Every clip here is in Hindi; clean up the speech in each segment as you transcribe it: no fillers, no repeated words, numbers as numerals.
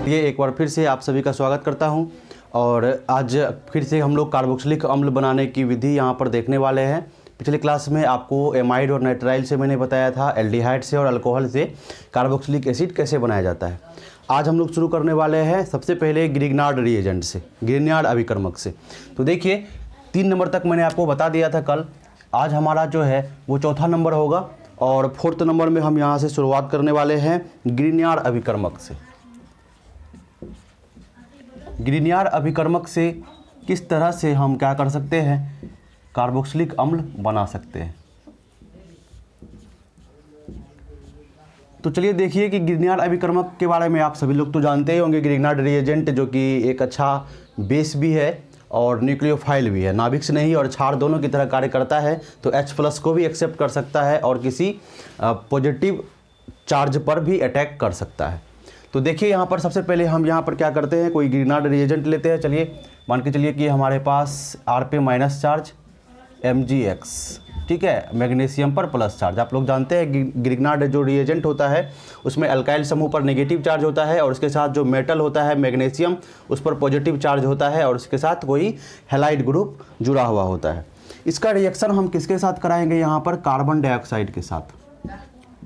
ये एक बार फिर से आप सभी का स्वागत करता हूं और आज फिर से हम लोग कार्बोक्सिलिक अम्ल बनाने की विधि यहां पर देखने वाले हैं। पिछले क्लास में आपको एमाइड और नाइट्राइल से मैंने बताया था, एल्डिहाइड से और अल्कोहल से कार्बोक्सिलिक एसिड कैसे बनाया जाता है। आज हम लोग शुरू करने वाले हैं सबसे पहले ग्रिग्नार्ड रिएजेंट से, ग्रिग्नार्ड अभिकर्मक से। तो देखिए 3 नंबर तक मैंने आपको बता दिया था कल, आज हमारा जो है वो चौथा नंबर होगा और 4th नंबर में हम यहाँ से शुरुआत करने वाले हैं ग्रिग्नार्ड अभिकर्मक से। ग्रिग्नार्ड अभिकर्मक से किस तरह से हम क्या कर सकते हैं, कार्बोक्सिलिक अम्ल बना सकते हैं। तो चलिए देखिए कि ग्रिग्नार्ड अभिकर्मक के बारे में आप सभी लोग तो जानते ही होंगे। ग्रिग्नार्ड रिएजेंट जो कि एक अच्छा बेस भी है और न्यूक्लियोफाइल भी है, नाभिक से नहीं और क्षार दोनों की तरह कार्य करता है। तो H+ को भी एक्सेप्ट कर सकता है और किसी पॉजिटिव चार्ज पर भी अटैक कर सकता है। तो देखिए यहाँ पर सबसे पहले हम यहाँ पर क्या करते हैं, कोई ग्रिग्नार्ड रिएजेंट लेते हैं। चलिए मान के चलिए कि हमारे पास R पे माइनस चार्ज Mgx, ठीक है, मैग्नीशियम पर प्लस चार्ज। आप लोग जानते हैं ग्रिग्नार्ड जो रिएजेंट होता है उसमें अल्काइल समूह पर नेगेटिव चार्ज होता है और उसके साथ जो मेटल होता है मैग्नीशियम उस पर पॉजिटिव चार्ज होता है और उसके साथ कोई हैलाइड ग्रुप जुड़ा हुआ होता है। इसका रिएक्शन हम किसके साथ कराएंगे, यहाँ पर कार्बन डाइऑक्साइड के साथ,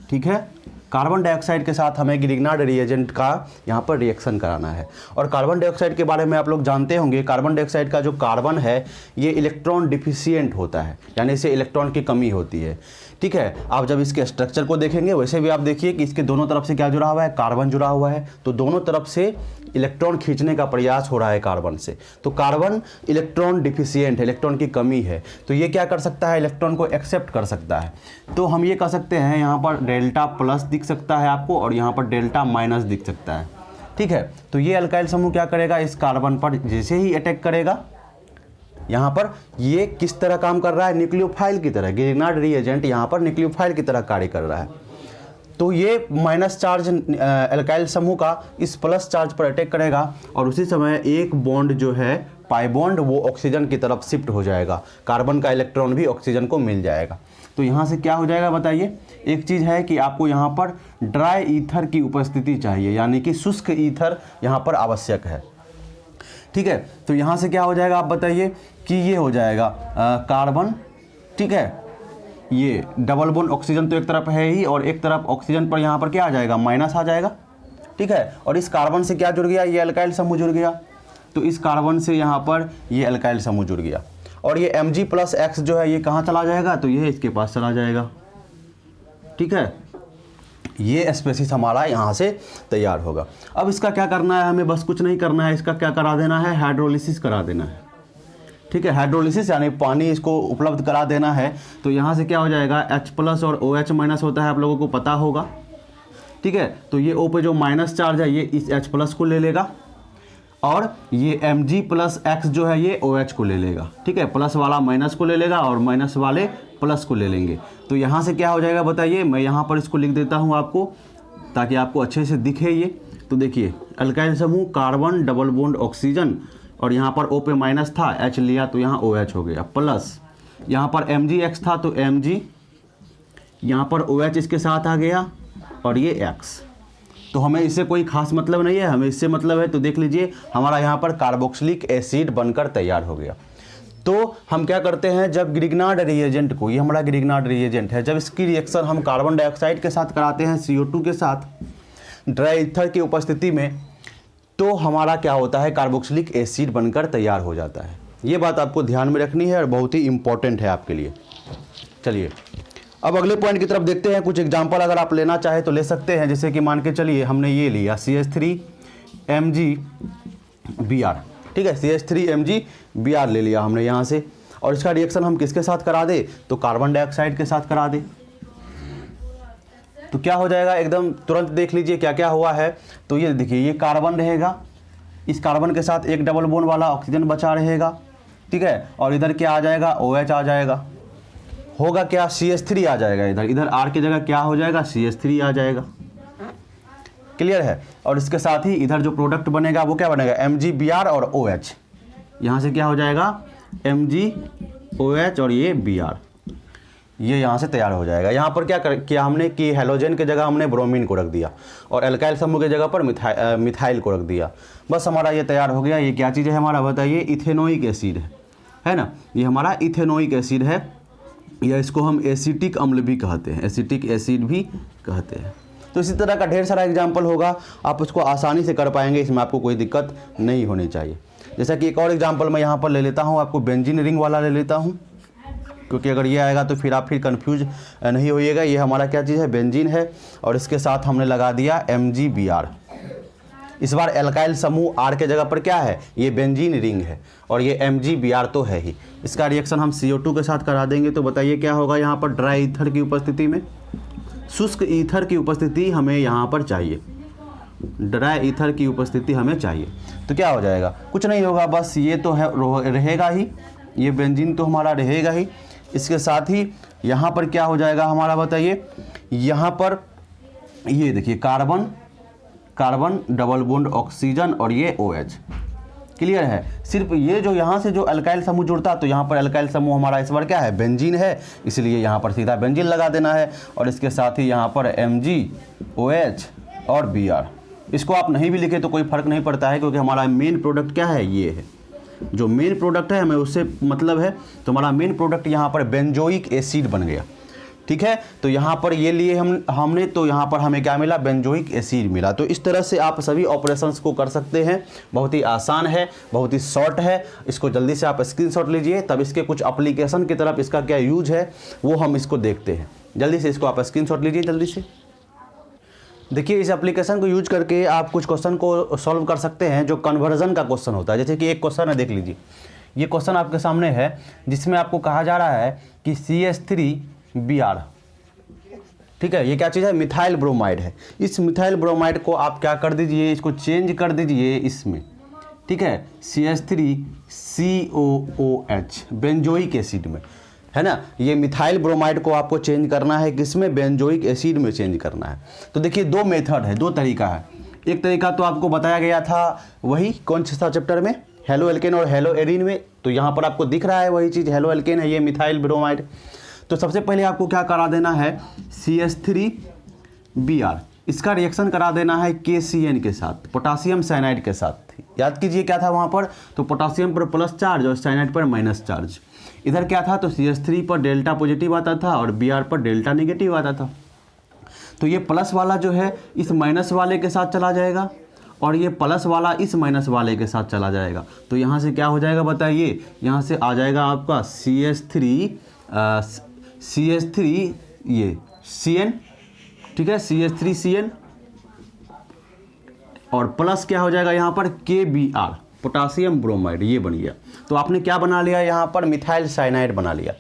ठीक है। कार्बन डाइऑक्साइड के साथ हमें ग्रिग्नार्ड रिएजेंट का यहाँ पर रिएक्शन कराना है। और कार्बन डाइऑक्साइड के बारे में आप लोग जानते होंगे, कार्बन डाइऑक्साइड का जो कार्बन है ये इलेक्ट्रॉन डिफिशिएंट होता है, यानी इसे इलेक्ट्रॉन की कमी होती है, ठीक है। आप जब इसके स्ट्रक्चर को देखेंगे वैसे भी आप देखिए कि इसके दोनों तरफ से क्या जुड़ा हुआ है, कार्बन जुड़ा हुआ है। तो दोनों तरफ से इलेक्ट्रॉन खींचने का प्रयास हो रहा है कार्बन से। तो कार्बन इलेक्ट्रॉन डिफिशिएंट है, इलेक्ट्रॉन की कमी है, तो ये क्या कर सकता है, इलेक्ट्रॉन को एक्सेप्ट कर सकता है। तो हम ये कह सकते हैं यहाँ पर Δ+ दिख सकता है आपको और यहाँ पर Δ- दिख सकता है, ठीक है। तो ये अल्काइल समूह क्या करेगा, इस कार्बन पर जैसे ही अटैक करेगा, यहाँ पर ये किस तरह काम कर रहा है, न्यूक्लियोफाइल की तरह। ग्रिग्नार्ड रिएजेंट यहाँ पर न्यूक्लियोफाइल की तरह कार्य कर रहा है। तो ये माइनस चार्ज अल्काइल समूह का इस प्लस चार्ज पर अटैक करेगा और उसी समय एक बॉन्ड जो है पाई बॉन्ड वो ऑक्सीजन की तरफ शिफ्ट हो जाएगा, कार्बन का इलेक्ट्रॉन भी ऑक्सीजन को मिल जाएगा। तो यहाँ से क्या हो जाएगा बताइए। एक चीज़ है कि आपको यहाँ पर ड्राई ईथर की उपस्थिति चाहिए, यानी कि शुष्क ईथर यहाँ पर आवश्यक है, ठीक है। तो यहाँ से क्या हो जाएगा आप बताइए कि ये हो जाएगा कार्बन, ठीक है, ये डबल बॉन्ड ऑक्सीजन तो एक तरफ है ही और एक तरफ ऑक्सीजन पर यहाँ पर क्या आ जाएगा, माइनस आ जाएगा, ठीक है। और इस कार्बन से क्या जुड़ गया, ये अल्काइल समूह जुड़ गया। तो इस कार्बन से यहाँ पर ये अल्काइल समूह जुड़ गया और ये Mg+X जो है ये कहाँ चला जाएगा, तो ये इसके पास चला जाएगा, ठीक है। ये स्पेसिस हमारा यहाँ से तैयार होगा। अब इसका क्या करना है, हमें बस कुछ नहीं करना है, इसका क्या करा देना है, हाइड्रोलिसिस करा देना है, ठीक है। हाइड्रोलिसिस यानी पानी इसको उपलब्ध करा देना है। तो यहाँ से क्या हो जाएगा, H+ और OH- होता है, आप लोगों को पता होगा, ठीक है। तो ये O पे जो माइनस चार्ज है ये इस H+ को ले लेगा और ये Mg+X जो है ये OH को ले लेगा, ठीक है। प्लस वाला माइनस को ले लेगा और माइनस वाले प्लस को ले लेंगे। तो यहाँ से क्या हो जाएगा बताइए, मैं यहाँ पर इसको लिख देता हूँ आपको ताकि आपको अच्छे से दिखे ये। तो देखिए अल्काइल समूह कार्बन डबल बॉन्ड ऑक्सीजन और यहाँ पर O पे माइनस था, H लिया तो यहाँ OH हो गया, प्लस यहाँ पर Mgx था तो Mg, यहाँ पर OH इसके साथ आ गया और ये X। तो हमें इससे कोई खास मतलब नहीं है, हमें इससे मतलब है। तो देख लीजिए हमारा यहाँ पर कार्बोक्सिलिक एसिड बनकर तैयार हो गया। तो हम क्या करते हैं, जब ग्रिग्नार्ड रिएजेंट को, ये हमारा ग्रिग्नार्ड रिएजेंट है, जब इसकी रिएक्शन हम कार्बन डाइऑक्साइड के साथ कराते हैं CO2 के साथ ड्राई ईथर की उपस्थिति में, तो हमारा क्या होता है, कार्बोक्सिलिक एसिड बनकर तैयार हो जाता है। ये बात आपको ध्यान में रखनी है और बहुत ही इंपॉर्टेंट है आपके लिए। चलिए अब अगले पॉइंट की तरफ देखते हैं। कुछ एग्जांपल अगर आप लेना चाहें तो ले सकते हैं, जैसे कि मान के चलिए हमने ये लिया CH3Mg Br, ठीक है, CH3Mg Br ले लिया हमने यहाँ से और इसका रिएक्शन हम किसके साथ करा दे, तो कार्बन डाइऑक्साइड के साथ करा दे। तो क्या हो जाएगा, एकदम तुरंत देख लीजिए क्या क्या हुआ है। तो ये देखिए ये कार्बन रहेगा, इस कार्बन के साथ एक डबल बॉन्ड वाला ऑक्सीजन बचा रहेगा, ठीक है। और इधर क्या आ जाएगा, OH आ जाएगा, होगा क्या, CH3 आ जाएगा, इधर R की जगह क्या हो जाएगा, CH3 आ जाएगा, क्लियर है। और इसके साथ ही इधर जो प्रोडक्ट बनेगा वो क्या बनेगा, MgBr और OH। यहाँ से क्या हो जाएगा, MgOH और ये Br। ये यहाँ से तैयार हो जाएगा। यहाँ पर क्या किया हमने कि हेलोजन की जगह हमने ब्रोमीन को रख दिया और एल्काइल समूह की जगह पर मिथाइल को रख दिया। बस हमारा ये तैयार हो गया। ये क्या चीज़ है हमारा बताइए, इथेनोइक एसिड है ना। ये हमारा इथेनोइक एसिड है, या इसको हम एसिटिक अम्ल भी कहते हैं, एसिटिक एसिड भी कहते हैं। तो इसी तरह का ढेर सारा एग्जाम्पल होगा, आप उसको आसानी से कर पाएंगे, इसमें आपको कोई दिक्कत नहीं होनी चाहिए। जैसा कि एक और एग्जाम्पल मैं यहाँ पर ले लेता हूँ, आपको बेंजीन रिंग वाला ले लेता हूँ, क्योंकि अगर ये आएगा तो फिर आप कंफ्यूज नहीं होइएगा। ये हमारा क्या चीज़ है, बेंजीन है, और इसके साथ हमने लगा दिया MgBr। इस बार एल्काइल समूह R के जगह पर क्या है, ये बेंजीन रिंग है, और ये MgBr तो है ही। इसका रिएक्शन हम CO2 के साथ करा देंगे, तो बताइए क्या होगा यहाँ पर। ड्राई ईथर की उपस्थिति में शुष्क ईथर की उपस्थिति हमें यहाँ पर चाहिए, ड्राई ईथर की उपस्थिति हमें चाहिए। तो क्या हो जाएगा, कुछ नहीं होगा, बस ये तो है रहेगा ही, ये बेंजीन तो हमारा रहेगा ही। इसके साथ ही यहाँ पर क्या हो जाएगा हमारा बताइए, यहाँ पर ये देखिए carbon carbon double bond oxygen और ये OH। क्लियर है। सिर्फ ये जो यहाँ से जो अल्काइल समूह जुड़ता, तो यहाँ पर अल्काइल समूह हमारा इस बार क्या है, बेंजीन है, इसलिए यहाँ पर सीधा बेंजीन लगा देना है। और इसके साथ ही यहाँ पर MgOH और Br। इसको आप नहीं भी लिखे तो कोई फ़र्क नहीं पड़ता है, क्योंकि हमारा मेन प्रोडक्ट क्या है, ये है जो मेन प्रोडक्ट है, हमें उससे मतलब है। तो हमारा मेन प्रोडक्ट यहाँ पर बेंजोइक एसिड बन गया। ठीक है, तो यहाँ पर ये लिए हमने, तो यहाँ पर हमें क्या मिला, बेंजोइक एसिड मिला। तो इस तरह से आप सभी ऑपरेशंस को कर सकते हैं। बहुत ही आसान है, बहुत ही शॉर्ट है। इसको जल्दी से आप स्क्रीनशॉट लीजिए, तब इसके कुछ एप्लीकेशन की तरफ इसका क्या यूज है वो हम इसको देखते हैं। जल्दी से इसको आप स्क्रीनशॉट लीजिए जल्दी से। देखिए, इस एप्लीकेशन को यूज करके आप कुछ क्वेश्चन को सॉल्व कर सकते हैं जो कन्वर्जन का क्वेश्चन होता है। जैसे कि एक क्वेश्चन है, देख लीजिए, ये क्वेश्चन आपके सामने है, जिसमें आपको कहा जा रहा है कि CH3Br, ठीक है, ये क्या चीज़ है, मिथाइल ब्रोमाइड है। इस मिथाइल ब्रोमाइड को आप क्या कर दीजिए, इसको चेंज कर दीजिए इसमें, ठीक है, CH3COOH बेंजोइक एसिड में, है ना। ये मिथाइल ब्रोमाइड को आपको चेंज करना है किसमें, बेंजोइक एसिड में चेंज करना है। तो देखिए, दो मेथड है, दो तरीका है। एक तरीका तो आपको बताया गया था, वही कौन सा चैप्टर में, हेलो एल्केन और हेलो एरीन में। तो यहाँ पर आपको दिख रहा है वही चीज़, हेलो एल्केन है, ये मिथाइल ब्रोमाइड। तो सबसे पहले आपको क्या करा देना है, CH3Br, इसका रिएक्शन करा देना है KCN के साथ, पोटासियम साइनाइड के साथ। याद कीजिए क्या था वहाँ पर, तो पोटासियम पर प्लस चार्ज और साइनाइड पर माइनस चार्ज। इधर क्या था, तो CH3 पर डेल्टा पॉजिटिव आता था और Br पर डेल्टा नेगेटिव आता था। तो ये प्लस वाला जो है इस माइनस वाले के साथ चला जाएगा, और ये प्लस वाला इस माइनस वाले के साथ चला जाएगा। तो यहाँ से क्या हो जाएगा बताइए, यहाँ से आ जाएगा आपका CH3 ये CN, ठीक है, CH3CN, और प्लस क्या हो जाएगा यहाँ पर KBr, पोटासियम ब्रोमाइड, ये बन गया। तो आपने क्या बना लिया यहाँ पर, मिथाइल साइनाइड बना लिया।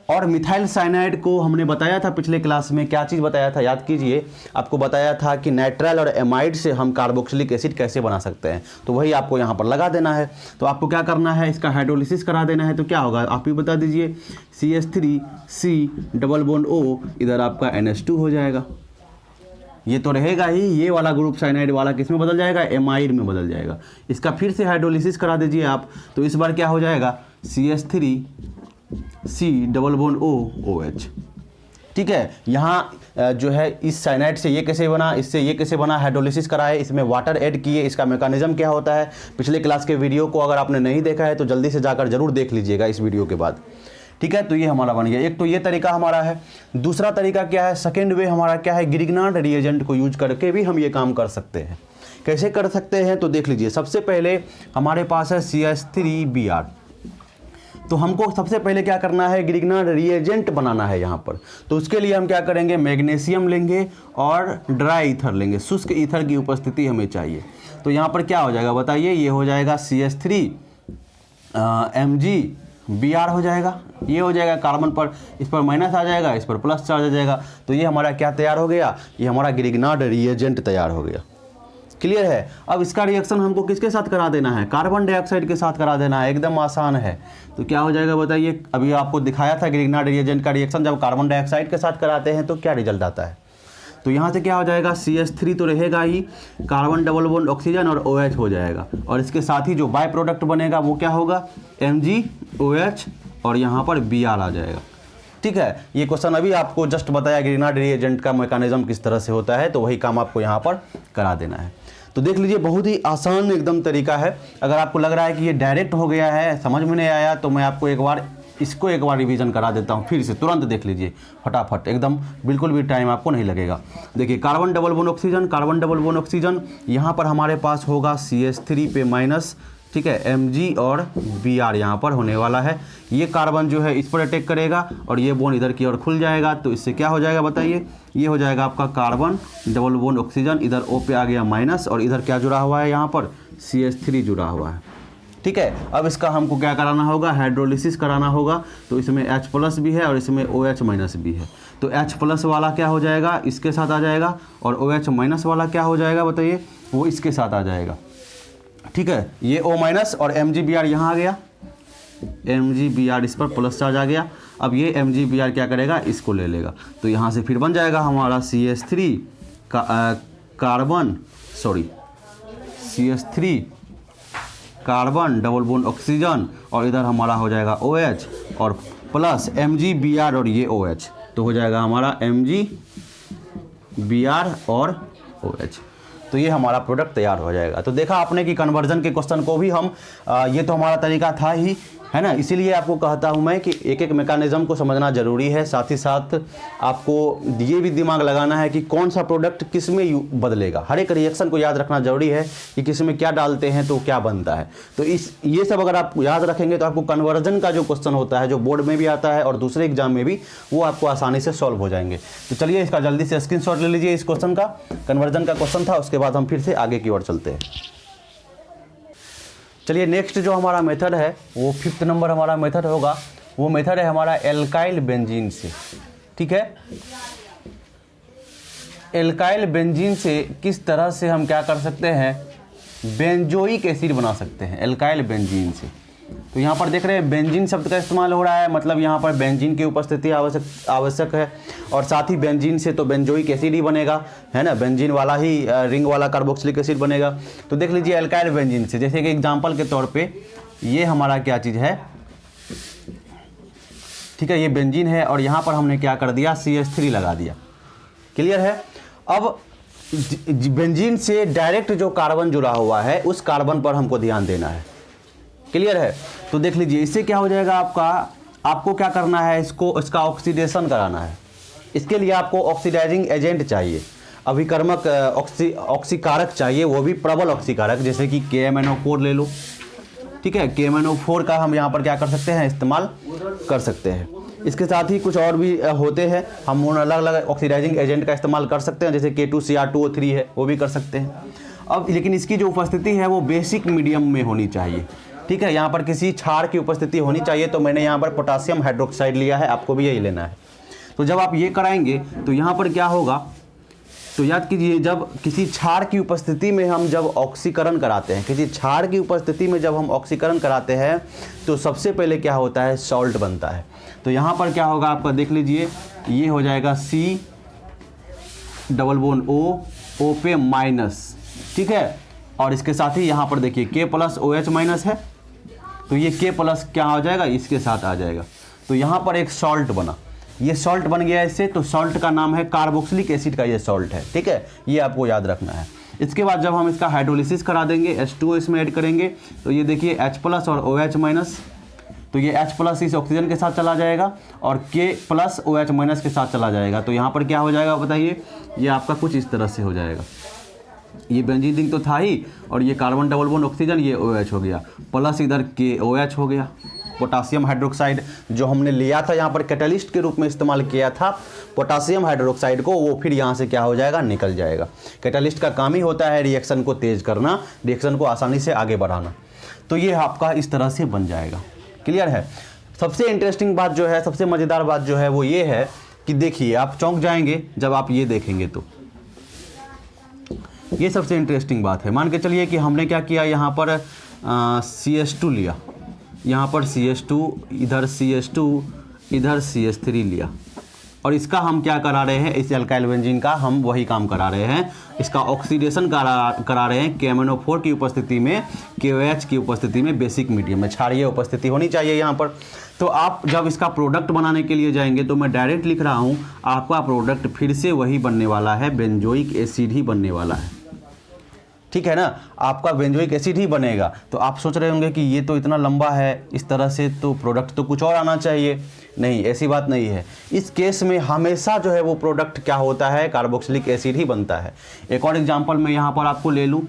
और मिथाइल साइनाइड को हमने बताया था पिछले क्लास में, क्या चीज़ बताया था, याद कीजिए, आपको बताया था कि नाइट्राइल और एमाइड से हम कार्बोक्सिलिक एसिड कैसे बना सकते हैं। तो वही आपको यहाँ पर लगा देना है। तो आपको क्या करना है, इसका हाइड्रोलिसिस करा देना है। तो क्या होगा आप ही बता दीजिए, CH3C डबल बॉन्ड O, इधर आपका NH2 हो जाएगा। ये तो रहेगा ही, ये वाला ग्रुप साइनाइड वाला किस में बदल जाएगा, एमाइड में बदल जाएगा। इसका फिर से हाइड्रोलिसिस करा दीजिए आप। तो इस बार क्या हो जाएगा, CH3C double bond O OH। ठीक है, यहाँ जो है इस साइनाइड से ये कैसे बना, इससे ये कैसे बना, हाइड्रोलिसिस कराए, इसमें वाटर ऐड किए। इसका मैकेनिज्म क्या होता है, पिछले क्लास के वीडियो को अगर आपने नहीं देखा है तो जल्दी से जाकर जरूर देख लीजिएगा इस वीडियो के बाद। ठीक है, तो ये हमारा बन गया। एक तो ये तरीका हमारा है। दूसरा तरीका क्या है, सेकेंड वे हमारा क्या है, ग्रिग्नार्ड रिएजेंट को यूज करके भी हम ये काम कर सकते हैं। कैसे कर सकते हैं, तो देख लीजिए। सबसे पहले हमारे पास है CH3Br। तो हमको सबसे पहले क्या करना है, ग्रिग्नार्ड रिएजेंट बनाना है यहाँ पर। तो उसके लिए हम क्या करेंगे, मैग्नीशियम लेंगे और ड्राई ईथर लेंगे, शुष्क ईथर की उपस्थिति हमें चाहिए। तो यहाँ पर क्या हो जाएगा बताइए, ये हो जाएगा CH3MgBr हो जाएगा। ये हो जाएगा, कार्बन पर इस पर माइनस आ जाएगा, इस पर प्लस चार्ज आ जाएगा। तो ये हमारा क्या तैयार हो गया, ये हमारा ग्रिग्नार्ड रिएजेंट तैयार हो गया। क्लियर है। अब इसका रिएक्शन हमको किसके साथ करा देना है, कार्बन डाइऑक्साइड के साथ करा देना है। एकदम आसान है। तो क्या हो जाएगा बताइए, अभी आपको दिखाया था ग्रिग्नार्ड रिएजेंट का रिएक्शन जब कार्बन डाइऑक्साइड के साथ कराते हैं तो क्या रिजल्ट आता है। तो यहाँ से क्या हो जाएगा, CH3 तो रहेगा ही, कार्बन डबल बॉन्ड ऑक्सीजन और OH हो जाएगा। और इसके साथ ही जो बाय प्रोडक्ट बनेगा वो क्या होगा, MgOH और यहाँ पर Br आ जाएगा। ठीक है, ये क्वेश्चन अभी आपको जस्ट बताया ग्रिग्नार्ड रिएजेंट का मैकेनिज्म किस तरह से होता है, तो वही काम आपको यहाँ पर करा देना है। तो देख लीजिए बहुत ही आसान एकदम तरीका है। अगर आपको लग रहा है कि ये डायरेक्ट हो गया है, समझ में नहीं आया, तो मैं आपको इसको एक बार रिवीजन करा देता हूँ फिर से, तुरंत देख लीजिए फटाफट एकदम, बिल्कुल भी टाइम आपको नहीं लगेगा। देखिए carbon double bond oxygen, carbon double bond oxygen, यहाँ पर हमारे पास होगा CH3 पे माइनस, ठीक है, Mg और Br यहाँ पर होने वाला है। ये कार्बन जो है इस पर अटैक करेगा और ये बॉन्ड इधर की ओर खुल जाएगा, तो इससे क्या हो जाएगा बताइए, ये हो जाएगा आपका कार्बन डबल बॉन्ड ऑक्सीजन, इधर O पे आ गया माइनस और इधर क्या जुड़ा हुआ है, यहाँ पर CH3 जुड़ा हुआ है। ठीक है, अब इसका हमको क्या कराना होगा, हाइड्रोलिसिस कराना होगा। तो इसमें H+ भी है और इसमें OH- भी है। तो H+ वाला क्या हो जाएगा, इसके साथ आ जाएगा, और OH- वाला क्या हो जाएगा बताइए, वो इसके साथ आ जाएगा। ठीक है, ये O- और MgBr यहाँ आ गया, MgBr इस पर प्लस चार्ज आ गया। अब ये MgBr क्या करेगा, इसको ले लेगा, तो यहाँ से फिर बन जाएगा हमारा CH3 carbon double bond oxygen, और इधर हमारा हो जाएगा OH और प्लस MgBr और ये OH, तो हो जाएगा हमारा MgBr और OH। तो ये हमारा प्रोडक्ट तैयार हो जाएगा। तो देखा आपने कि कन्वर्जन के क्वेश्चन को भी हम ये तो हमारा तरीका था ही, है ना, इसीलिए आपको कहता हूँ मैं कि एक एक मैकेनिज्म को समझना ज़रूरी है। साथ ही साथ आपको ये भी दिमाग लगाना है कि कौन सा प्रोडक्ट किस में बदलेगा। हर एक रिएक्शन को याद रखना ज़रूरी है कि किस में क्या डालते हैं तो क्या बनता है। तो ये सब अगर आप याद रखेंगे तो आपको कन्वर्जन का जो क्वेश्चन होता है, जो बोर्ड में भी आता है और दूसरे एग्जाम में भी, वो आपको आसानी से सॉल्व हो जाएंगे। तो चलिए इसका जल्दी से स्क्रीनशॉट ले लीजिए। इस क्वेश्चन का कन्वर्जन का क्वेश्चन था, उसके बाद हम फिर से आगे की ओर चलते हैं। चलिए नेक्स्ट जो हमारा मेथड है वो 5th नंबर हमारा मेथड होगा। वो मेथड है हमारा एल्काइल बेंजीन से। ठीक है, एल्काइल बेंजीन से किस तरह से हम क्या कर सकते हैं, बेंजोइक एसिड बना सकते हैं एल्काइल बेंजीन से। तो यहाँ पर देख रहे हैं बेंजीन शब्द का इस्तेमाल हो रहा है, मतलब यहाँ पर बेंजीन की उपस्थिति आवश्यक है, और साथ ही बेंजीन से तो बेंजोइक एसिड ही बनेगा, है ना, बेंजीन वाला ही रिंग वाला कार्बोक्सिलिक एसिड बनेगा। तो देख लीजिए एल्काइल बेंजीन से, जैसे कि एग्जांपल के तौर पे ये हमारा क्या चीज़ है, ठीक है, ये बेंजीन है और यहाँ पर हमने क्या कर दिया, CH3 लगा दिया। क्लियर है। अब बेंजीन से डायरेक्ट जो कार्बन जुड़ा हुआ है उस कार्बन पर हमको ध्यान देना है। क्लियर है। तो देख लीजिए इससे क्या हो जाएगा, आपको क्या करना है, इसका ऑक्सीडेशन कराना है। इसके लिए आपको ऑक्सीडाइजिंग एजेंट चाहिए, अभिकर्मक ऑक्सीकारक चाहिए, वो भी प्रबल ऑक्सीकारक, जैसे कि KMnO4 ले लो। ठीक है, KMnO4 का हम यहाँ पर क्या कर सकते हैं, इस्तेमाल कर सकते हैं। इसके साथ ही कुछ और भी होते हैं, हम उन अलग अलग ऑक्सीडाइजिंग एजेंट का इस्तेमाल कर सकते हैं, जैसे K2Cr2O3 है, वो भी कर सकते हैं। अब लेकिन इसकी जो उपस्थिति है वो बेसिक मीडियम में होनी चाहिए। ठीक है, यहाँ पर किसी क्षार की उपस्थिति होनी चाहिए, तो मैंने यहाँ पर पोटासियम हाइड्रोक्साइड लिया है, आपको भी यही लेना है। तो जब आप ये कराएंगे तो यहाँ पर क्या होगा, तो याद कीजिए जब किसी क्षार की उपस्थिति में हम जब ऑक्सीकरण कराते हैं, किसी क्षार की उपस्थिति में जब हम ऑक्सीकरण कराते हैं तो सबसे पहले क्या होता है, सॉल्ट बनता है। तो यहाँ पर क्या होगा आपका, देख लीजिए ये हो जाएगा C डबल बॉन्ड O पे माइनस। ठीक है, और इसके साथ ही यहाँ पर देखिए K+ OH- है, तो ये K+ क्या हो जाएगा, इसके साथ आ जाएगा। तो यहाँ पर एक सॉल्ट बना, ये सॉल्ट बन गया इससे, तो सॉल्ट का नाम है कार्बोक्सिलिक एसिड का ये सॉल्ट है। ठीक है, ये आपको याद रखना है। इसके बाद जब हम इसका हाइड्रोलिसिस करा देंगे, H2O इसमें ऐड करेंगे, तो ये देखिए H+ और OH-, तो ये H+ इस ऑक्सीजन के साथ चला जाएगा और K+ OH- के साथ चला जाएगा। तो यहाँ पर क्या हो जाएगा बताइए, ये आपका कुछ इस तरह से हो जाएगा। ये बेंजीन रिंग तो था ही, और ये कार्बन डबल बॉन्ड ऑक्सीजन, ये OH हो गया, प्लस इधर KOH हो गया, पोटासियम हाइड्रोक्साइड जो हमने लिया था यहाँ पर कैटलिस्ट के रूप में इस्तेमाल किया था पोटासियम हाइड्रोक्साइड को, वो फिर यहाँ से क्या हो जाएगा, निकल जाएगा। कैटलिस्ट का काम ही होता है रिएक्शन को तेज करना, रिएक्शन को आसानी से आगे बढ़ाना। तो ये आपका इस तरह से बन जाएगा। क्लियर है। सबसे इंटरेस्टिंग बात जो है, सबसे मज़ेदार बात जो है वो ये है कि देखिए आप चौंक जाएंगे जब आप ये देखेंगे, तो ये सबसे इंटरेस्टिंग बात है। मान के चलिए कि हमने क्या किया, यहाँ पर CH2 लिया, यहाँ पर CH2, इधर CH2, इधर CH3 लिया। और इसका हम क्या करा रहे हैं, इस एल्काइल बेंजीन का हम वही काम करा रहे हैं, इसका ऑक्सीडेशन करा रहे हैं KMnO4 की उपस्थिति में, KOH की उपस्थिति में, बेसिक मीडियम में। क्षारीय उपस्थिति होनी चाहिए यहाँ पर। तो आप जब इसका प्रोडक्ट बनाने के लिए जाएंगे तो मैं डायरेक्ट लिख रहा हूँ, आपका प्रोडक्ट फिर से वही बनने वाला है, बेंजोइक एसिड ही बनने वाला है, ठीक है ना, आपका बेंजोइक एसिड ही बनेगा। तो आप सोच रहे होंगे कि ये तो इतना लंबा है, इस तरह से तो प्रोडक्ट तो कुछ और आना चाहिए। नहीं, ऐसी बात नहीं है। इस केस में हमेशा जो है वो प्रोडक्ट क्या होता है, कार्बोक्सिलिक एसिड ही बनता है। एक और एग्जांपल मैं यहाँ पर आपको ले लूँ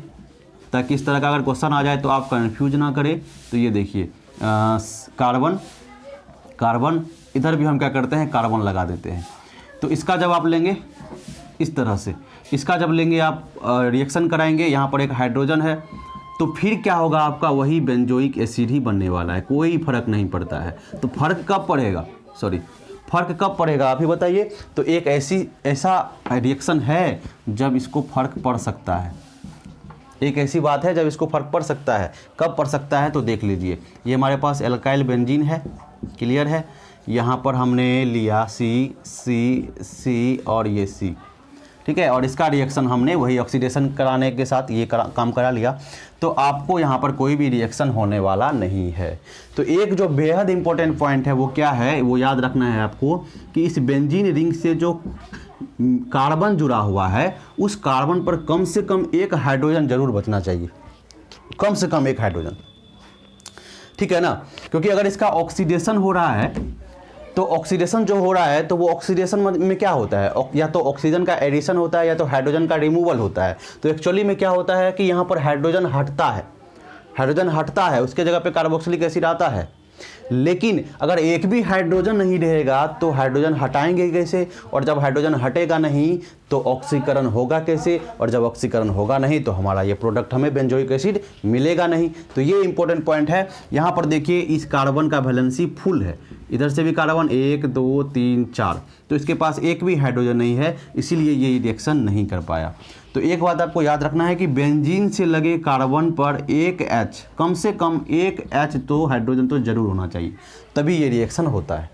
ताकि इस तरह का अगर क्वेश्चन आ जाए तो आप कंफ्यूज ना करें। तो ये देखिए कार्बन कार्बन, इधर भी हम क्या करते हैं, कार्बन लगा देते हैं। तो इसका जब आप लेंगे इस तरह से, इसका जब लेंगे आप रिएक्शन कराएंगे, यहाँ पर एक हाइड्रोजन है, तो फिर क्या होगा, आपका वही बेंजोइक एसिड ही बनने वाला है, कोई फर्क नहीं पड़ता है। तो फर्क कब पड़ेगा, फर्क कब पड़ेगा आप ही बताइए। तो एक ऐसा रिएक्शन है जब इसको फर्क पड़ सकता है, एक ऐसी बात है जब इसको फर्क पड़ सकता है। कब पड़ सकता है तो देख लीजिए, ये हमारे पास एल्काइल बेंजीन है, क्लियर है। यहाँ पर हमने लिया C और ये C, ठीक है, और इसका रिएक्शन हमने वही ऑक्सीडेशन कराने के साथ ये काम करा लिया। तो आपको यहाँ पर कोई भी रिएक्शन होने वाला नहीं है। तो एक जो बेहद इंपॉर्टेंट पॉइंट है वो क्या है, वो याद रखना है आपको कि इस बेंजीन रिंग से जो कार्बन जुड़ा हुआ है, उस कार्बन पर कम से कम एक हाइड्रोजन जरूर बचना चाहिए, कम से कम एक हाइड्रोजन, ठीक है ना। क्योंकि अगर इसका ऑक्सीडेशन हो रहा है, तो ऑक्सीडेशन जो हो रहा है तो वो ऑक्सीडेशन में क्या होता है, या तो ऑक्सीजन का एडिशन होता है या तो हाइड्रोजन का रिमूवल होता है। तो एक्चुअली में क्या होता है कि यहाँ पर हाइड्रोजन हटता है, उसके जगह पे कार्बोक्सिलिक एसिड आता है। लेकिन अगर एक भी हाइड्रोजन नहीं रहेगा तो हाइड्रोजन हटाएंगे कैसे, और जब हाइड्रोजन हटेगा नहीं तो ऑक्सीकरण होगा कैसे, और जब ऑक्सीकरण होगा नहीं तो हमारा ये प्रोडक्ट हमें बेंजोइक एसिड मिलेगा नहीं। तो ये इंपॉर्टेंट पॉइंट है। यहाँ पर देखिए इस कार्बन का वैलेंसी फुल है, इधर से भी कार्बन 1 2 3 4, तो इसके पास एक भी हाइड्रोजन नहीं है, इसीलिए ये रिएक्शन नहीं कर पाया। तो एक बात आपको याद रखना है कि बेंजीन से लगे कार्बन पर एक H, कम से कम एक H तो हाइड्रोजन तो जरूर होना चाहिए, तभी ये रिएक्शन होता है,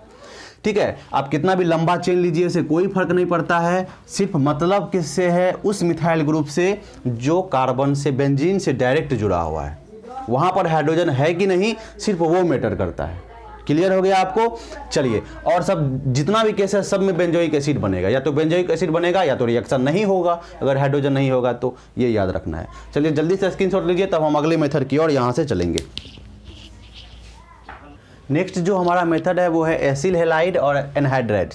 ठीक है। आप कितना भी लंबा चेन लीजिए, इससे कोई फर्क नहीं पड़ता है। सिर्फ मतलब किससे है, उस मिथाइल ग्रुप से जो कार्बन से बेंजीन से डायरेक्ट जुड़ा हुआ है, वहाँ पर हाइड्रोजन है कि नहीं, सिर्फ वो मैटर करता है। क्लियर हो गया आपको। चलिए, और सब जितना भी केस है सब में बेंजोइक एसिड बनेगा, या तो बेंजोइक एसिड बनेगा या तो रिएक्शन नहीं होगा, अगर हाइड्रोजन नहीं होगा तो ये याद रखना है। चलिए जल्दी से स्क्रीनशॉट लीजिए, तब हम अगले मेथड की ओर यहाँ से चलेंगे। नेक्स्ट जो हमारा मेथड है वो है एसिल हैलाइड और एनहाइड्राइड।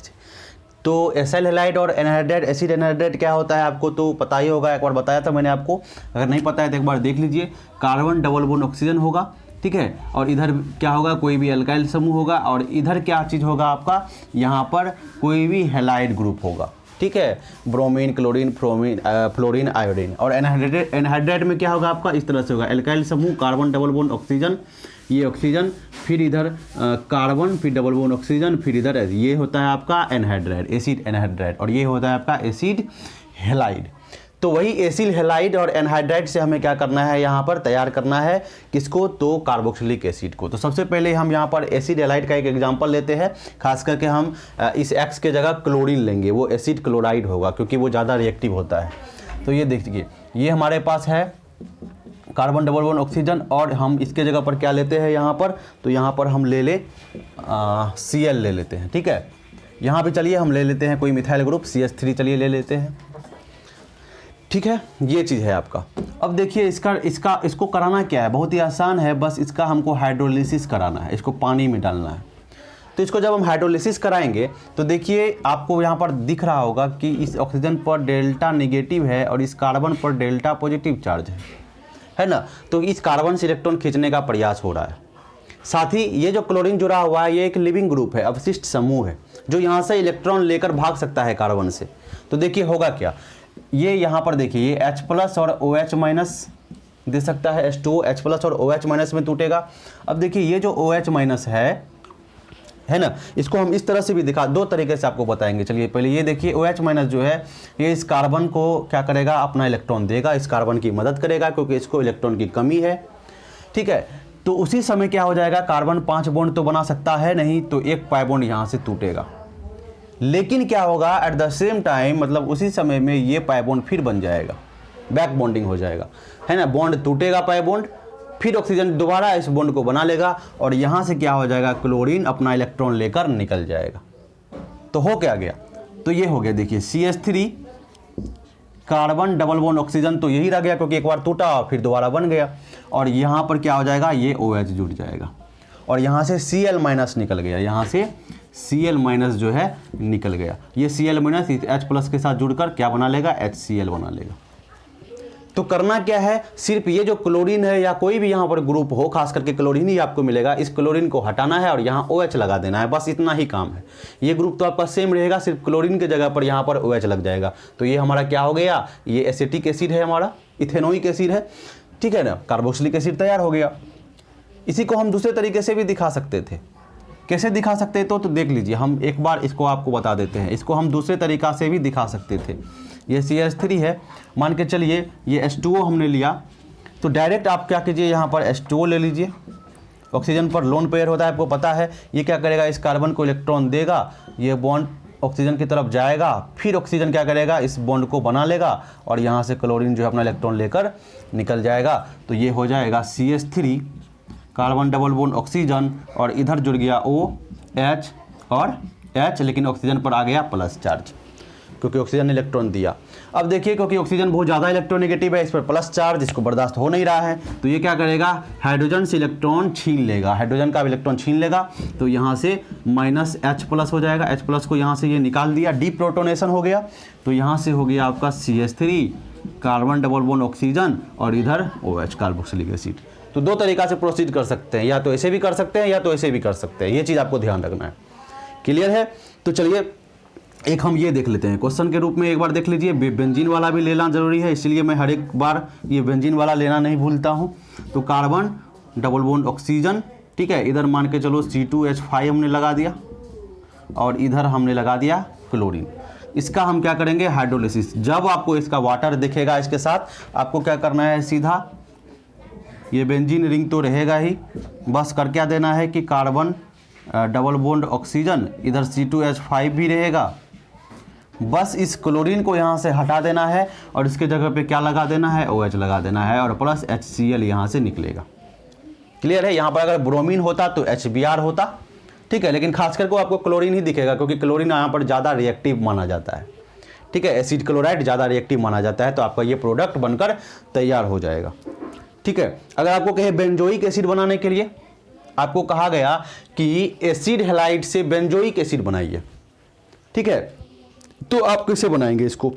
तो एसिल हैलाइड और एनहाइड्राइड, एसिड एनहाइड्राइड क्या होता है आपको तो पता ही होगा, एक बार बताया था मैंने आपको, अगर नहीं पता है तो एक बार देख लीजिए। कार्बन डबल बॉन्ड ऑक्सीजन होगा, ठीक है, और इधर क्या होगा, कोई भी एल्काइल समूह होगा, और इधर क्या चीज़ होगा आपका, यहाँ पर कोई भी हैलाइड ग्रुप होगा, ठीक है, ब्रोमीन, क्लोरीन, फ्लोरीन, आयोडीन। और एनहाइड्राइड में क्या होगा आपका, इस तरह से होगा, एल्काइल समूह, कार्बन डबल बॉन्ड ऑक्सीजन, ये ऑक्सीजन, फिर इधर कार्बन, फिर डबल बॉन्ड ऑक्सीजन, फिर इधर ये होता है आपका एनहाइड्राइड, एसिड एनहाइड्राइड, और ये होता है आपका एसिड हैलाइड। तो वही एसिल हैलाइड और एनहाइड्राइड से हमें क्या करना है, यहाँ पर तैयार करना है किसको, तो कार्बोक्सिलिक एसिड को। तो सबसे पहले हम यहाँ पर एसिड हैलाइड का एक एग्जांपल लेते हैं, खास करके हम इस X के जगह क्लोरीन लेंगे, वो एसिड क्लोराइड होगा क्योंकि वो ज़्यादा रिएक्टिव होता है। तो ये देखिए, ये हमारे पास है कार्बन डबल बॉन्ड ऑक्सीजन, और हम इसके जगह पर क्या लेते हैं यहाँ पर, तो यहाँ पर हम ले ले Cl ले लेते हैं, ठीक है। यहाँ पे चलिए हम ले लेते हैं कोई मिथाइल ग्रुप CH3, चलिए ले लेते हैं, ठीक है, ये चीज़ है आपका। अब देखिए इसको कराना क्या है, बहुत ही आसान है, बस इसका हमको हाइड्रोलिसिस कराना है, इसको पानी में डालना है। तो इसको जब हम हाइड्रोलिसिस कराएंगे तो देखिए आपको यहाँ पर दिख रहा होगा कि इस ऑक्सीजन पर डेल्टा नेगेटिव है और इस कार्बन पर डेल्टा पॉजिटिव चार्ज है ना। तो इस कार्बन से इलेक्ट्रॉन खींचने का प्रयास हो रहा है। साथ ही ये जो क्लोरीन जुड़ा हुआ है ये एक लिविंग ग्रुप है, अवशिष्ट समूह है, जो यहाँ से इलेक्ट्रॉन लेकर भाग सकता है कार्बन से। तो देखिए होगा क्या, ये यहाँ पर देखिए ये H+ और OH- दे सकता है, H2O H+ और OH- में टूटेगा। अब देखिए ये जो OH- है ना, इसको हम इस तरह से भी दिखा, दो तरीके से आपको बताएंगे। चलिए पहले ये देखिए OH- जो है ये इस कार्बन को क्या करेगा, अपना इलेक्ट्रॉन देगा, इस कार्बन की मदद करेगा क्योंकि इसको इलेक्ट्रॉन की कमी है, ठीक है। तो उसी समय क्या हो जाएगा, कार्बन 5 बॉन्ड तो बना सकता है नहीं, तो एक पाई बॉन्ड यहाँ से टूटेगा, लेकिन क्या होगा एट द सेम टाइम, मतलब उसी समय में ये पाई बॉन्ड फिर बन जाएगा, बैक बॉन्डिंग हो जाएगा, है ना। बॉन्ड टूटेगा पाई बॉन्ड, फिर ऑक्सीजन दोबारा इस बॉन्ड को बना लेगा और यहाँ से क्या हो जाएगा, क्लोरीन अपना इलेक्ट्रॉन लेकर निकल जाएगा। तो हो क्या गया, तो ये हो गया, देखिए CH3 carbon double bond oxygen, तो यही रह गया क्योंकि एक बार टूटा फिर दोबारा बन गया। और यहाँ पर क्या हो जाएगा, ये OH जुड़ जाएगा और यहाँ से Cl माइनस निकल गया, यहाँ से Cl माइनस जो है निकल गया। ये Cl माइनस H प्लस के साथ जुड़कर क्या बना लेगा, HCl बना लेगा। तो करना क्या है, सिर्फ ये जो क्लोरीन है या कोई भी यहाँ पर ग्रुप हो, खास करके क्लोरीन ही आपको मिलेगा, इस क्लोरीन को हटाना है और यहाँ OH लगा देना है, बस इतना ही काम है। ये ग्रुप तो आपका सेम रहेगा, सिर्फ क्लोरीन के जगह पर यहाँ पर OH लग जाएगा। तो ये हमारा क्या हो गया, ये एसिटिक एसिड है, हमारा इथेनोइक एसिड है, ठीक है ना, कार्बोक्सिलिक एसिड तैयार हो गया। इसी को हम दूसरे तरीके से भी दिखा सकते थे। कैसे दिखा सकते तो देख लीजिए, हम एक बार इसको आपको बता देते हैं। इसको हम दूसरे तरीका से भी दिखा सकते थे। ये CH3 है, मान के चलिए ये H2O हमने लिया, तो डायरेक्ट आप क्या कीजिए, यहाँ पर H2O ले लीजिए। ऑक्सीजन पर लोन पेयर होता है, आपको पता है। ये क्या करेगा, इस कार्बन को इलेक्ट्रॉन देगा, ये बॉन्ड ऑक्सीजन की तरफ जाएगा, फिर ऑक्सीजन क्या करेगा, इस बॉन्ड को बना लेगा और यहाँ से क्लोरीन जो है अपना इलेक्ट्रॉन लेकर निकल जाएगा। तो ये हो जाएगा CH3 carbon double bond oxygen और इधर जुड़ गया OH और H, लेकिन ऑक्सीजन पर आ गया प्लस चार्ज क्योंकि ऑक्सीजन ने इलेक्ट्रॉन दिया। अब देखिए, क्योंकि ऑक्सीजन बहुत ज़्यादा इलेक्ट्रोनेगेटिव है, इस पर प्लस चार्ज, इसको बर्दाश्त हो नहीं रहा है, तो ये क्या करेगा, हाइड्रोजन से इलेक्ट्रॉन छीन लेगा, हाइड्रोजन का इलेक्ट्रॉन छीन लेगा। तो यहाँ से माइनस H प्लस हो जाएगा, H प्लस को यहाँ से ये निकाल दिया, डीप्रोटोनेशन हो गया। तो यहाँ से हो गया आपका CH3 carbon double bond oxygen और इधर OH कार्बोक्सिलिक एसिड। तो दो तरीका से प्रोसीड कर सकते हैं, या तो ऐसे भी कर सकते हैं या तो ऐसे भी कर सकते हैं। ये चीज़ आपको ध्यान रखना है। क्लियर है। तो चलिए एक हम ये देख लेते हैं क्वेश्चन के रूप में, एक बार देख लीजिए। बेंजीन वाला भी लेना जरूरी है, इसलिए मैं हर एक बार ये बेंजीन वाला लेना नहीं भूलता हूँ। तो कार्बन डबल बॉन्ड ऑक्सीजन, ठीक है, इधर मान के चलो C2H5 हमने लगा दिया और इधर हमने लगा दिया क्लोरीन। इसका हम क्या करेंगे, हाइड्रोलिसिस। जब आपको इसका वाटर दिखेगा इसके साथ, आपको क्या करना है, सीधा ये बेंजीन रिंग तो रहेगा ही, बस कर क्या देना है कि कार्बन डबल बॉन्ड ऑक्सीजन, इधर C2H5 भी रहेगा, बस इस क्लोरीन को यहाँ से हटा देना है और इसके जगह पे क्या लगा देना है, OH लगा देना है और प्लस HCl यहाँ से निकलेगा। क्लियर है। यहाँ पर अगर ब्रोमीन होता तो HBr होता, ठीक है, लेकिन खास करके आपको क्लोरीन ही दिखेगा क्योंकि क्लोरीन यहाँ पर ज़्यादा रिएक्टिव माना जाता है, ठीक है, एसिड क्लोराइड ज़्यादा रिएक्टिव माना जाता है, तो आपका ये प्रोडक्ट बनकर तैयार हो जाएगा। ठीक है। अगर आपको कहे बेंजोइक एसिड बनाने के लिए, आपको कहा गया कि एसिड हैलाइड से बेंजोइक एसिड बनाइए, ठीक है, तो आप कैसे बनाएंगे इसको,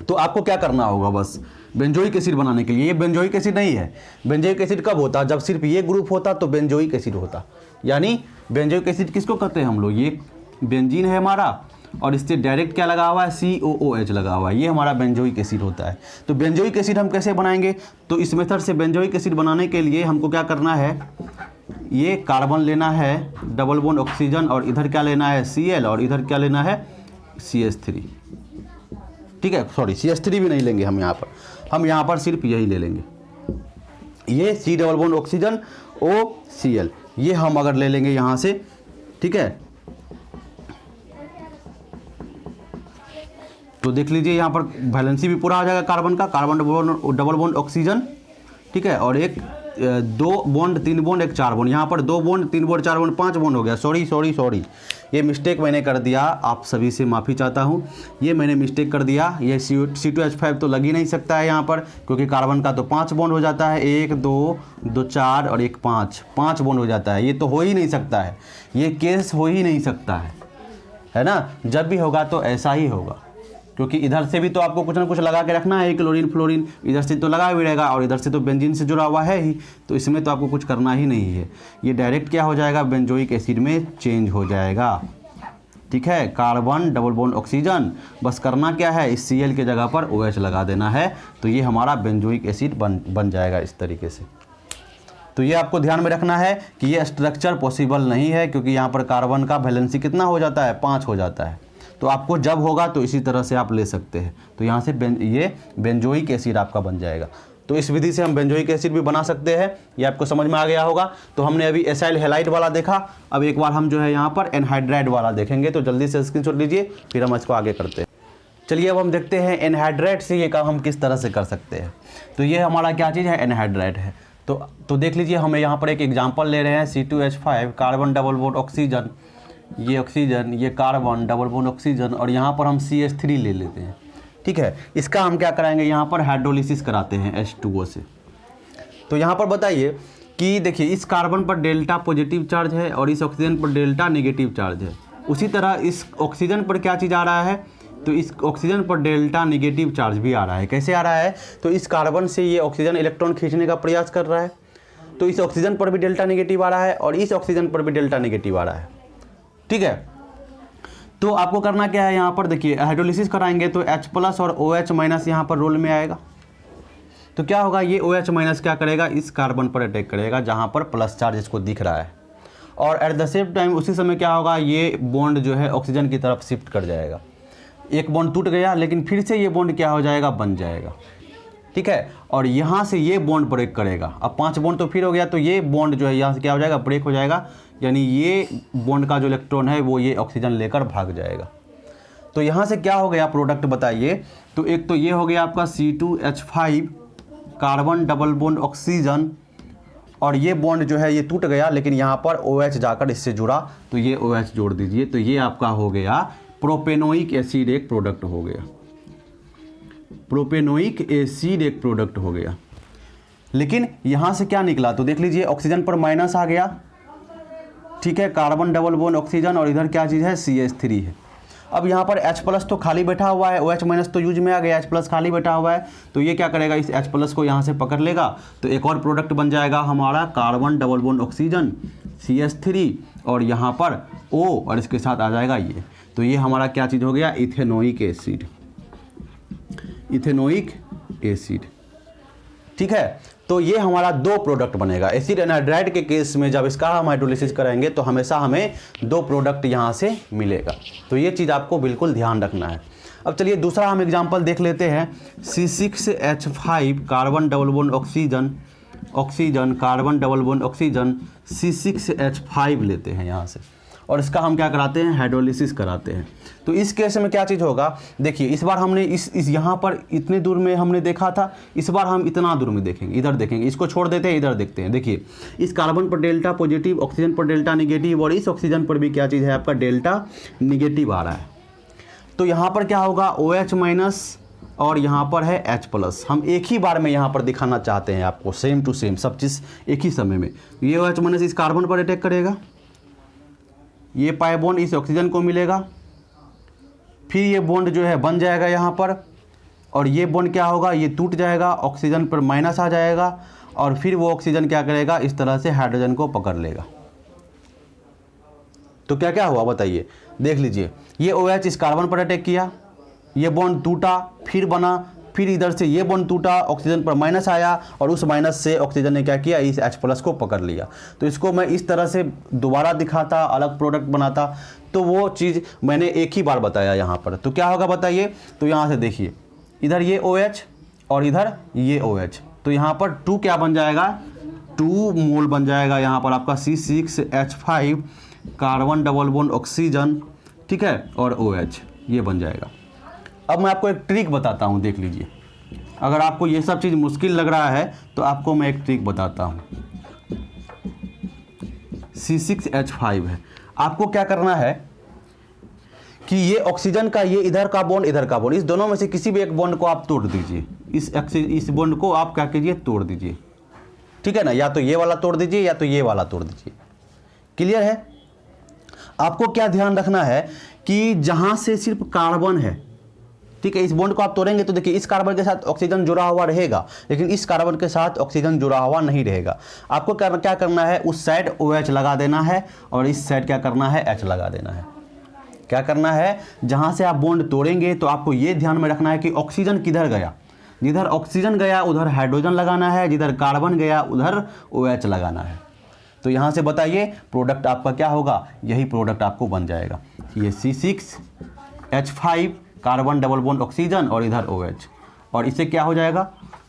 तो आपको क्या करना होगा, बस बेंजोइक एसिड बनाने के लिए, ये बेंजोइक एसिड नहीं है। बेंजोइक एसिड कब होता, जब सिर्फ ये ग्रुप होता तो बेंजोइक एसिड होता। यानी बेंजोइक एसिड किसको कहते हैं हम लोग, ये बेंजीन है हमारा और इससे डायरेक्ट क्या लगा हुआ है, COOH लगा हुआ है, ये हमारा बेंजोइक एसिड होता है। तो बेंजोइक एसिड हम कैसे बनाएंगे, तो इस मेथड से बेंजोइक एसिड बनाने के लिए हमको क्या करना है, ये कार्बन लेना है डबल बॉन्ड ऑक्सीजन और इधर क्या लेना है Cl और इधर क्या लेना है CH3, ठीक है, सॉरी CH3 भी नहीं लेंगे हम यहाँ पर सिर्फ यही ले लेंगे, ये C double bond oxygen OCl, ये हम अगर ले लेंगे यहाँ से, ठीक है, तो देख लीजिए यहाँ पर वैलेंसी भी पूरा आ जाएगा कार्बन का, कार्बन डबल बॉन्ड ऑक्सीजन, ठीक है, और एक 2 बॉन्ड 3 बॉन्ड 1 4 बॉन्ड, यहाँ पर 2 बॉन्ड 3 बॉन्ड 4 बॉन्ड 5 बॉन्ड हो गया। सॉरी ये मिस्टेक मैंने कर दिया, आप सभी से माफ़ी चाहता हूँ, ये मैंने मिस्टेक कर दिया। ये C2H5 तो लग ही नहीं सकता है यहाँ पर, क्योंकि कार्बन का तो 5 बॉन्ड हो जाता है, 1 2 2 4 और 1 5 बॉन्ड हो जाता है, ये तो हो ही नहीं सकता है, ये केस हो ही नहीं सकता है ना। जब भी होगा तो ऐसा ही होगा, क्योंकि इधर से भी तो आपको कुछ ना कुछ लगा के रखना है, क्लोरीन फ्लोरीन इधर से तो लगा भी रहेगा और इधर से तो बेंजीन से जुड़ा हुआ है ही, तो इसमें तो आपको कुछ करना ही नहीं है। ये डायरेक्ट क्या हो जाएगा, बेंजोइक एसिड में चेंज हो जाएगा, ठीक है, कार्बन डबल बॉन्ड ऑक्सीजन, बस करना क्या है, इस Cl के जगह पर OH लगा देना है, तो ये हमारा बेंजोइक एसिड बन जाएगा इस तरीके से। तो ये आपको ध्यान में रखना है कि ये स्ट्रक्चर पॉसिबल नहीं है, क्योंकि यहाँ पर कार्बन का वैलेंसी कितना हो जाता है, 5 हो जाता है। तो आपको जब होगा तो इसी तरह से आप ले सकते हैं। तो यहाँ से ये बेंजोइक एसिड आपका बन जाएगा। तो इस विधि से हम बेंजोइक एसिड भी बना सकते हैं। ये आपको समझ में आ गया होगा। तो हमने अभी एसाइल हैलाइड वाला देखा, अब एक बार हम जो है यहाँ पर एनहाइड्राइड वाला देखेंगे। तो जल्दी से स्क्रीनशॉट लीजिए, फिर हम इसको आगे करते हैं। चलिए अब हम देखते हैं एनहाइड्राइड से ये काम हम किस तरह से कर सकते हैं। तो ये हमारा क्या चीज़ है, एनहाइड्राइड है। तो देख लीजिए, हमें यहाँ पर एक एग्जाम्पल ले रहे हैं C2H5 carbon double bond oxygen, ये ऑक्सीजन, ये कार्बन डबल बॉन्ड ऑक्सीजन, और यहाँ पर हम CH3 ले लेते हैं। ठीक है, इसका हम क्या कराएंगे, यहाँ पर हाइड्रोलिसिस कराते हैं H2O से। तो यहाँ पर बताइए कि देखिए, इस कार्बन पर डेल्टा पॉजिटिव चार्ज है और इस ऑक्सीजन पर डेल्टा नेगेटिव चार्ज है। उसी तरह इस ऑक्सीजन पर क्या चीज़ आ रहा है, तो इस ऑक्सीजन पर डेल्टा नेगेटिव चार्ज भी आ रहा है। कैसे आ रहा है, तो इस कार्बन से ये ऑक्सीजन इलेक्ट्रॉन खींचने का प्रयास कर रहा है, तो इस ऑक्सीजन पर भी डेल्टा नेगेटिव आ रहा है और इस ऑक्सीजन पर भी डेल्टा नेगेटिव आ रहा है। ठीक है, तो आपको करना क्या है, यहाँ पर देखिए हाइड्रोलिसिस कराएंगे तो H+ और OH- यहाँ पर रोल में आएगा। तो क्या होगा, ये OH- क्या करेगा, इस कार्बन पर अटैक करेगा जहाँ पर प्लस चार्ज इसको दिख रहा है, और एट द सेम टाइम उसी समय क्या होगा, ये बॉन्ड जो है ऑक्सीजन की तरफ शिफ्ट कर जाएगा। एक बॉन्ड टूट गया, लेकिन फिर से ये बॉन्ड क्या हो जाएगा, बन जाएगा। ठीक है, और यहाँ से ये बॉन्ड ब्रेक करेगा। अब 5 बॉन्ड तो फिर हो गया, तो ये बॉन्ड जो है यहाँ से क्या हो जाएगा, ब्रेक हो जाएगा, यानी ये बॉन्ड का जो इलेक्ट्रॉन है वो ये ऑक्सीजन लेकर भाग जाएगा। तो यहाँ से क्या हो गया प्रोडक्ट बताइए, तो एक तो ये हो गया आपका C2H5 carbon double bond oxygen, और ये बॉन्ड जो है ये टूट गया, लेकिन यहाँ पर OH जाकर इससे जुड़ा, तो ये OH जोड़ दीजिए, तो ये आपका हो गया प्रोपेनोइक एसिड, एक प्रोडक्ट हो गया। प्रोपेनोइक एसिड एक प्रोडक्ट हो गया। लेकिन यहाँ से क्या निकला, तो देख लीजिए ऑक्सीजन पर माइनस आ गया। ठीक है, कार्बन डबल बॉन्ड ऑक्सीजन, और इधर क्या चीज़ है, CH3 है। अब यहाँ पर H+ तो खाली बैठा हुआ है, OH- तो यूज में आ गया, H+ खाली बैठा हुआ है, तो ये क्या करेगा, इस H+ को यहाँ से पकड़ लेगा, तो एक और प्रोडक्ट बन जाएगा हमारा carbon double bond oxygen CH3, और यहाँ पर O, और इसके साथ आ जाएगा ये। तो ये हमारा क्या चीज़ हो गया, इथेनोइक एसिड, इथेनोइक एसिड। ठीक है, तो ये हमारा 2 प्रोडक्ट बनेगा। एसिड एनहाइड्राइड के केस में जब इसका हम हाइड्रोलिसिस कराएंगे तो हमेशा हमें 2 प्रोडक्ट यहाँ से मिलेगा। तो ये चीज़ आपको बिल्कुल ध्यान रखना है। अब चलिए दूसरा हम एग्जांपल देख लेते हैं। C6H5 carbon double bond oxygen, oxygen carbon double bond oxygen, C6H5 लेते हैं यहाँ से, और इसका हम क्या कराते हैं, हाइड्रोलिसिस कराते हैं। तो इस केस में क्या चीज़ होगा, देखिए इस बार हमने इस यहाँ पर इतने दूर में हमने देखा था, इस बार हम इतना दूर में देखेंगे, इधर देखेंगे, इसको छोड़ देते हैं, इधर देखते हैं। देखिए इस कार्बन पर डेल्टा पॉजिटिव, ऑक्सीजन पर डेल्टा निगेटिव, और इस ऑक्सीजन पर भी क्या चीज़ है, आपका डेल्टा निगेटिव आ रहा है। तो यहाँ पर क्या होगा, OH- और यहाँ पर है H+। हम एक ही बार में यहाँ पर दिखाना चाहते हैं आपको, सेम टू सेम सब चीज़ एक ही समय में। ये OH- इस कार्बन पर अटैक करेगा, ये पाई बॉन्ड इस ऑक्सीजन को मिलेगा, फिर ये बॉन्ड जो है बन जाएगा यहाँ पर, और ये बॉन्ड क्या होगा, ये टूट जाएगा, ऑक्सीजन पर माइनस आ जाएगा, और फिर वो ऑक्सीजन क्या करेगा, इस तरह से हाइड्रोजन को पकड़ लेगा। तो क्या क्या हुआ बताइए, देख लीजिए, ये OH इस कार्बन पर अटैक किया, ये बॉन्ड टूटा, फिर बना, फिर इधर से ये बॉन्ड टूटा, ऑक्सीजन पर माइनस आया, और उस माइनस से ऑक्सीजन ने क्या किया, इस H+ को पकड़ लिया। तो इसको मैं इस तरह से दोबारा दिखाता, अलग प्रोडक्ट बनाता, तो वो चीज़ मैंने एक ही बार बताया यहाँ पर। तो क्या होगा बताइए, तो यहाँ से देखिए, इधर ये OH और इधर ये OH, तो यहाँ पर 2 क्या बन जाएगा, 2 मोल बन जाएगा यहाँ पर आपका C6H5 carbon double bond oxygen, ठीक है, और OH ये बन जाएगा। अब मैं आपको एक ट्रिक बताता हूँ, देख लीजिए। अगर आपको ये सब चीज़ मुश्किल लग रहा है तो आपको मैं एक ट्रिक बताता हूँ। C6H5 है, आपको क्या करना है कि ये ऑक्सीजन का ये इधर का बॉन्ड, इधर का बॉन्ड, इस दोनों में से किसी भी एक बॉन्ड को आप तोड़ दीजिए। इस बॉन्ड को आप क्या कीजिए, तोड़ दीजिए। ठीक है ना, या तो ये वाला तोड़ दीजिए या तो ये वाला तोड़ दीजिए। क्लियर है? आपको क्या ध्यान रखना है कि जहाँ से सिर्फ कार्बन है, ठीक है, इस बॉन्ड को आप तोड़ेंगे तो देखिए इस कार्बन के साथ ऑक्सीजन जुड़ा हुआ रहेगा, लेकिन इस कार्बन के साथ ऑक्सीजन जुड़ा हुआ नहीं रहेगा। आपको क्या करना है, उस साइड OH लगा देना है और इस साइड क्या करना है, H लगा देना है। क्या करना है, जहाँ से आप बॉन्ड तोड़ेंगे तो आपको ये ध्यान में रखना है कि ऑक्सीजन किधर गया, जिधर ऑक्सीजन गया उधर हाइड्रोजन लगाना है, जिधर कार्बन गया उधर OH लगाना है। तो यहाँ से बताइए प्रोडक्ट आपका क्या होगा, यही प्रोडक्ट आपको बन जाएगा। ये C6H5 carbon double bond oxygen और इधर OH, और इससे क्या हो जाएगा,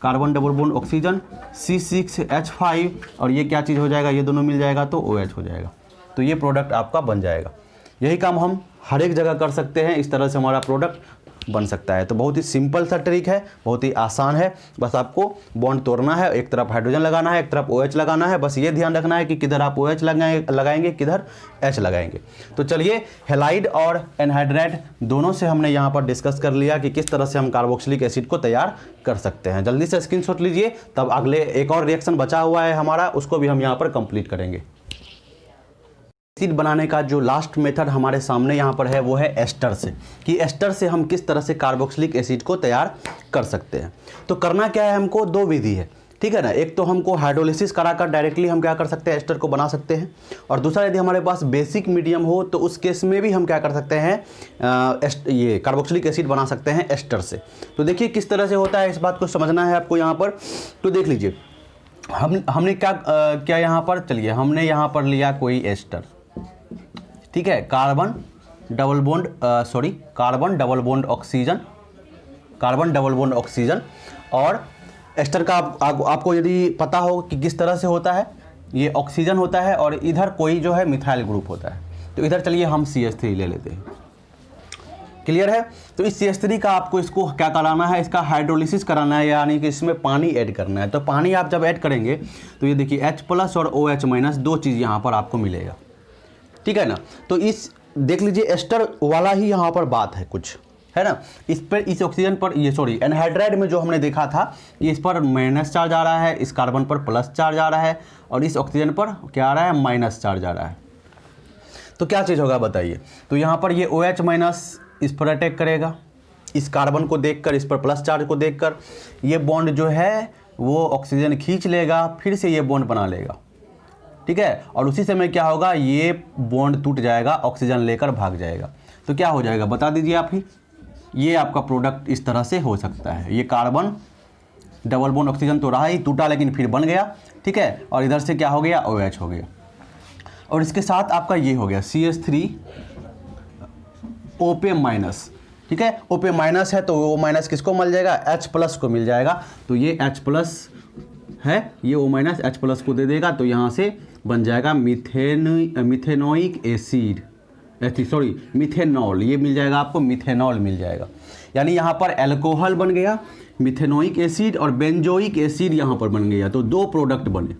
carbon double bond oxygen C6H5 और ये क्या चीज़ हो जाएगा, ये दोनों मिल जाएगा तो OH हो जाएगा। तो ये प्रोडक्ट आपका बन जाएगा। यही काम हम हर एक जगह कर सकते हैं, इस तरह से हमारा प्रोडक्ट बन सकता है। तो बहुत ही सिंपल सा ट्रिक है, बहुत ही आसान है। बस आपको बॉन्ड तोड़ना है, एक तरफ हाइड्रोजन लगाना है, एक तरफ OH लगाना है। बस ये ध्यान रखना है कि किधर आप OH लगाएंगे किधर H लगाएंगे। तो चलिए, हैलाइड और एनहाइड्राइड दोनों से हमने यहाँ पर डिस्कस कर लिया कि किस तरह से हम कार्बोक्सिलिक एसिड को तैयार कर सकते हैं। जल्दी से स्क्रीनशॉट लीजिए, तब अगले एक और रिएक्शन बचा हुआ है हमारा, उसको भी हम यहाँ पर कंप्लीट करेंगे। एसिड बनाने का जो लास्ट मेथड हमारे सामने यहाँ पर है वो है एस्टर से, कि एस्टर से हम किस तरह से कार्बोक्सिलिक एसिड को तैयार कर सकते हैं। तो करना क्या है, हमको दो विधि है, ठीक है ना। एक तो हमको हाइड्रोलिसिस कराकर डायरेक्टली हम क्या कर सकते हैं, एस्टर को बना सकते हैं। और दूसरा, यदि हमारे पास बेसिक मीडियम हो तो उस केस में भी हम क्या कर सकते हैं, ये कार्बोक्सिलिक एसिड बना सकते हैं एस्टर से। तो देखिए किस तरह से होता है, इस बात को समझना है आपको यहाँ पर। तो देख लीजिए, हमने क्या यहाँ पर, चलिए हमने यहाँ पर लिया कोई एस्टर, ठीक है, कार्बन डबल बॉन्ड ऑक्सीजन। और एस्टर का आपको यदि पता हो कि किस तरह से होता है, ये ऑक्सीजन होता है और इधर कोई जो है मिथाइल ग्रुप होता है। तो इधर चलिए हम CH3 ले लेते हैं, क्लियर है। तो इस CH3 का आपको इसको क्या कराना है, इसका हाइड्रोलिसिस कराना है, यानी कि इसमें पानी ऐड करना है। तो पानी आप जब ऐड करेंगे तो ये देखिए H+ और OH- दो चीज़ यहाँ पर आपको मिलेगा, ठीक है ना। तो इस देख लीजिए एस्टर वाला ही यहाँ पर बात है कुछ, है ना। इस पर, इस ऑक्सीजन पर, ये सॉरी एनहाइड्राइड में जो हमने देखा था, ये इस पर माइनस चार्ज आ रहा है, इस कार्बन पर प्लस चार्ज आ रहा है, और इस ऑक्सीजन पर क्या आ रहा है, माइनस चार्ज आ रहा है। तो क्या चीज़ होगा बताइए। तो यहाँ पर ये OH- इस पर अटैक करेगा, इस कार्बन को देखकर, इस पर प्लस चार्ज को देखकर ये बॉन्ड जो है वो ऑक्सीजन खींच लेगा, फिर से ये बॉन्ड बना लेगा, ठीक है। और उसी समय क्या होगा, ये बॉन्ड टूट जाएगा, ऑक्सीजन लेकर भाग जाएगा। तो क्या हो जाएगा बता दीजिए आप ही। ये आपका प्रोडक्ट इस तरह से हो सकता है। ये कार्बन डबल बॉन्ड ऑक्सीजन तो रहा ही, टूटा लेकिन फिर बन गया, ठीक है। और इधर से क्या हो गया, OH हो गया। और इसके साथ आपका ये हो गया CH3OP-, ठीक है। OP- है तो वो माइनस किसको मिल जाएगा, H+ को मिल जाएगा। तो ये H+ है, ये O- H+ को दे देगा, तो यहाँ से बन जाएगा मिथेनोइक एसिड, मिथेनॉल। ये मिल जाएगा आपको, मिथेनॉल मिल जाएगा। यानी यहाँ पर अल्कोहल बन गया, मिथेनोइक एसिड और बेंजोइक एसिड यहाँ पर बन गया। तो दो प्रोडक्ट बने।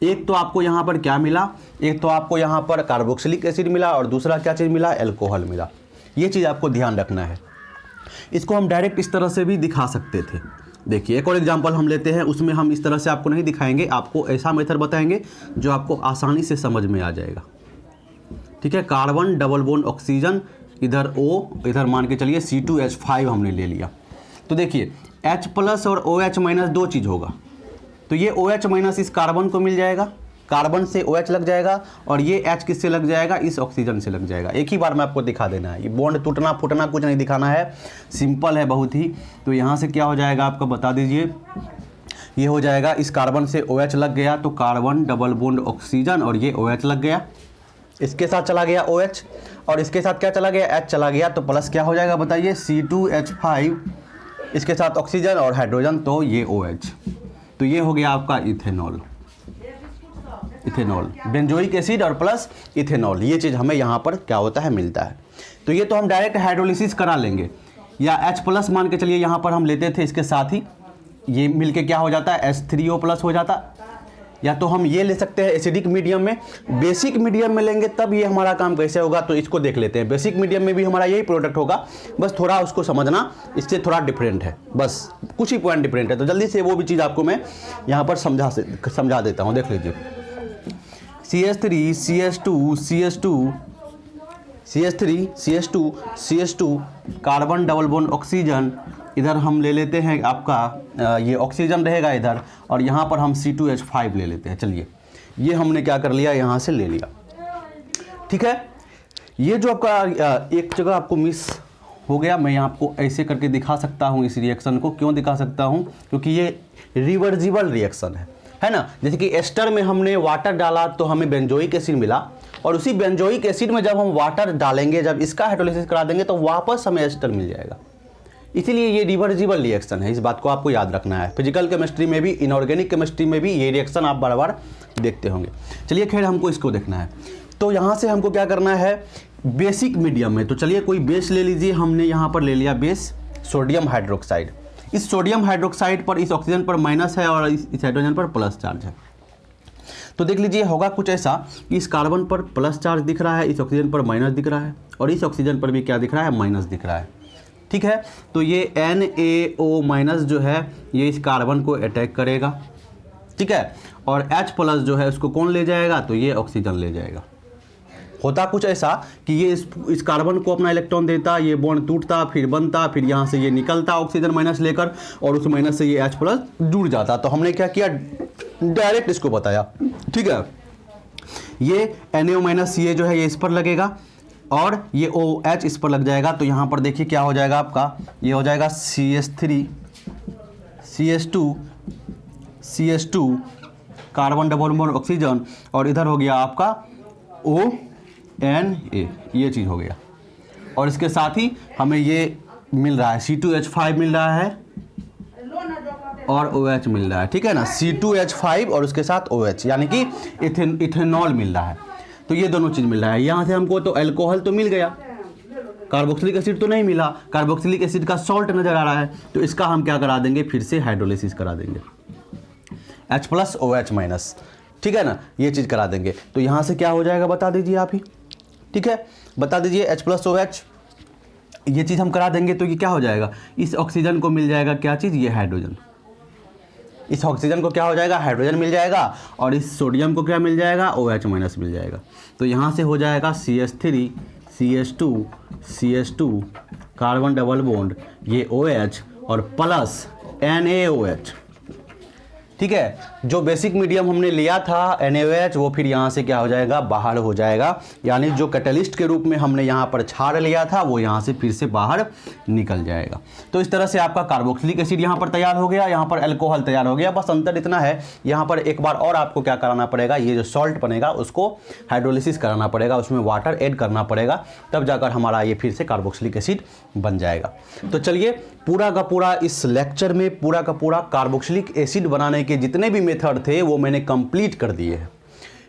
एक तो आपको यहाँ पर क्या मिला, एक तो आपको यहाँ पर कार्बोक्सिलिक एसिड मिला, और दूसरा क्या चीज़ मिला, अल्कोहल मिला। ये चीज़ आपको ध्यान रखना है। इसको हम डायरेक्ट इस तरह से भी दिखा सकते थे। देखिए एक और एग्जांपल हम लेते हैं, उसमें हम इस तरह से आपको नहीं दिखाएंगे, आपको ऐसा मेथड बताएंगे जो आपको आसानी से समझ में आ जाएगा, ठीक है। कार्बन डबल बॉन्ड ऑक्सीजन, इधर O, इधर मान के चलिए C2H5 हमने ले लिया। तो देखिए H+ और OH- दो चीज़ होगा। तो ये OH- इस कार्बन को मिल जाएगा, कार्बन से OH लग जाएगा, और ये H किससे लग जाएगा, इस ऑक्सीजन से लग जाएगा। एक ही बार में आपको दिखा देना है, ये बॉन्ड टूटना फूटना कुछ नहीं दिखाना है, सिंपल है बहुत ही। तो यहाँ से क्या हो जाएगा आपको बता दीजिए, ये हो जाएगा, इस कार्बन से OH लग गया तो कार्बन डबल बॉन्ड ऑक्सीजन, और ये OH लग गया, इसके साथ चला गया OH, और इसके साथ क्या चला गया, H चला गया। तो प्लस क्या हो जाएगा बताइए, C2H5, इसके साथ ऑक्सीजन और हाइड्रोजन, तो ये OH। तो ये हो गया आपका इथेनॉल, बेंजोइक एसिड और प्लस इथेनॉल। ये चीज़ हमें यहाँ पर क्या होता है, मिलता है। तो ये तो हम डायरेक्ट हाइड्रोलिसिस करा लेंगे, या H+ मान के चलिए यहाँ पर हम लेते थे, इसके साथ ही ये मिलके क्या हो जाता है, H3O+ हो जाता। या तो हम ये ले सकते हैं एसिडिक मीडियम में, बेसिक मीडियम में लेंगे तब ये हमारा काम कैसे होगा, तो इसको देख लेते हैं। बेसिक मीडियम में भी हमारा यही प्रोडक्ट होगा, बस थोड़ा उसको समझना, इससे थोड़ा डिफरेंट है, बस कुछ ही पॉइंट डिफरेंट है। तो जल्दी से वो भी चीज़ आपको मैं यहाँ पर समझा देता हूँ। देख लीजिए CH3 CH2 carbon double bond oxygen, इधर हम ले लेते हैं आपका ये ऑक्सीजन रहेगा इधर, और यहाँ पर हम C2H5 ले लेते हैं। चलिए ये हमने क्या कर लिया, यहाँ से ले लिया, ठीक है। ये जो आपका एक जगह आपको मिस हो गया, मैं यहाँ आपको ऐसे करके दिखा सकता हूँ इस रिएक्शन को। क्यों दिखा सकता हूँ, क्योंकि ये रिवर्सिबल रिएक्शन है ना। जैसे कि एस्टर में हमने वाटर डाला तो हमें बेंजोइक एसिड मिला, और उसी बेंजोइक एसिड में जब हम वाटर डालेंगे, जब इसका हाइड्रोलिसिस करा देंगे तो वापस हमें एस्टर मिल जाएगा। इसीलिए ये रिवर्सिबल रिएक्शन है, इस बात को आपको याद रखना है। फिजिकल केमिस्ट्री में भी, इनऑर्गेनिक केमिस्ट्री में भी ये रिएक्शन आप बार बार देखते होंगे। चलिए खैर हमको इसको देखना है, तो यहाँ से हमको क्या करना है, बेसिक मीडियम में। तो चलिए कोई बेस ले लीजिए, हमने यहाँ पर ले लिया बेस सोडियम हाइड्रोक्साइड। इस सोडियम हाइड्रोक्साइड पर इस ऑक्सीजन पर माइनस है और इस हाइड्रोजन पर प्लस चार्ज है। तो देख लीजिए होगा कुछ ऐसा कि इस कार्बन पर प्लस चार्ज दिख रहा है, इस ऑक्सीजन पर माइनस दिख रहा है और इस ऑक्सीजन पर भी क्या दिख रहा है, माइनस दिख रहा है। ठीक है, तो ये NaO माइनस जो है ये इस कार्बन को अटैक करेगा। ठीक है, और H प्लस जो है उसको कौन ले जाएगा, तो ये ऑक्सीजन ले जाएगा। होता कुछ ऐसा कि ये इस कार्बन को अपना इलेक्ट्रॉन देता, ये बॉन्ड टूटता, फिर बनता, फिर यहाँ से ये निकलता ऑक्सीजन माइनस लेकर और उस माइनस से ये H प्लस जुड़ जाता। तो हमने क्या किया, डायरेक्ट इसको बताया। ठीक है, ये NaO माइनस ये जो है ये इस पर लगेगा और ये OH इस पर लग जाएगा। तो यहाँ पर देखिए क्या हो जाएगा आपका, ये हो जाएगा CH3 CH2 carbon double bond oxygen और इधर हो गया आपका ONA, ये चीज़ हो गया। और इसके साथ ही हमें ये मिल रहा है C2H5 मिल रहा है और OH मिल रहा है। ठीक है ना, C2H5 और उसके साथ OH, यानी कि इथेनॉल मिल रहा है। तो ये दोनों चीज़ मिल रहा है। यहाँ से हमको तो अल्कोहल तो मिल गया, कार्बोक्सिलिक एसिड तो नहीं मिला, कार्बोक्सिलिक एसिड का सॉल्ट नज़र आ रहा है। तो इसका हम क्या करा देंगे, फिर से हाइड्रोलिसिस करा देंगे, H प्लस OH माइनस। ठीक है ना, ये चीज़ करा देंगे। तो यहाँ से क्या हो जाएगा बता दीजिए आप ही। ठीक है, बता दीजिए H प्लस OH, ये चीज़ हम करा देंगे। तो ये क्या हो जाएगा, इस ऑक्सीजन को मिल जाएगा क्या चीज़, ये हाइड्रोजन। इस ऑक्सीजन को क्या हो जाएगा, हाइड्रोजन मिल जाएगा और इस सोडियम को क्या मिल जाएगा, OH माइनस मिल जाएगा। तो यहाँ से हो जाएगा CH3 CH2 carbon double bond ये OH और प्लस NaOH। ठीक है, जो बेसिक मीडियम हमने लिया था NaOH वो फिर यहाँ से क्या हो जाएगा, बाहर हो जाएगा। यानी जो कैटलिस्ट के रूप में हमने यहाँ पर छाड़ लिया था वो यहाँ से फिर से बाहर निकल जाएगा। तो इस तरह से आपका कार्बोक्सिलिक एसिड यहाँ पर तैयार हो गया, यहाँ पर अल्कोहल तैयार हो गया। बस अंतर इतना है, यहाँ पर एक बार और आपको क्या कराना पड़ेगा, ये जो सॉल्ट बनेगा उसको हाइड्रोलिसिस कराना पड़ेगा, उसमें वाटर ऐड करना पड़ेगा, तब जाकर हमारा ये फिर से कार्बोक्सिलिक एसिड बन जाएगा। तो चलिए पूरा का पूरा इस लेक्चर में पूरा का पूरा कार्बोक्सिलिक एसिड बनाने के जितने भी मेथड थे वो मैंने कंप्लीट कर दिए हैं।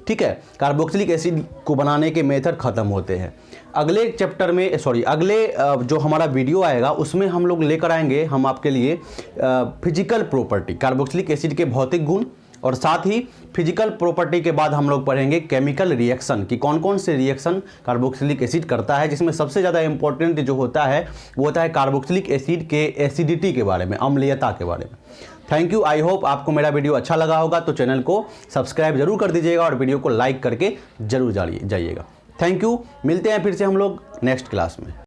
ठीक है, कार्बोक्सिलिक एसिड को बनाने के मेथड खत्म होते हैं। अगले चैप्टर में अगले जो हमारा वीडियो आएगा उसमें हम लोग लेकर आएंगे हम आपके लिए फिजिकल प्रॉपर्टी, कार्बोक्सिलिक एसिड के भौतिक गुण, और साथ ही फिजिकल प्रॉपर्टी के बाद हम लोग पढ़ेंगे केमिकल रिएक्शन कि कौन कौन से रिएक्शन कार्बोक्सिलिक एसिड करता है, जिसमें सबसे ज़्यादा इंपॉर्टेंट जो होता है वो होता है कार्बोक्सिलिक एसिड के एसिडिटी के बारे में, अम्लीयता के बारे में। थैंक यू, आई होप आपको मेरा वीडियो अच्छा लगा होगा। तो चैनल को सब्सक्राइब जरूर कर दीजिएगा और वीडियो को लाइक करके जरूर जाइएगा। थैंक यू, मिलते हैं फिर से हम लोग नेक्स्ट क्लास में।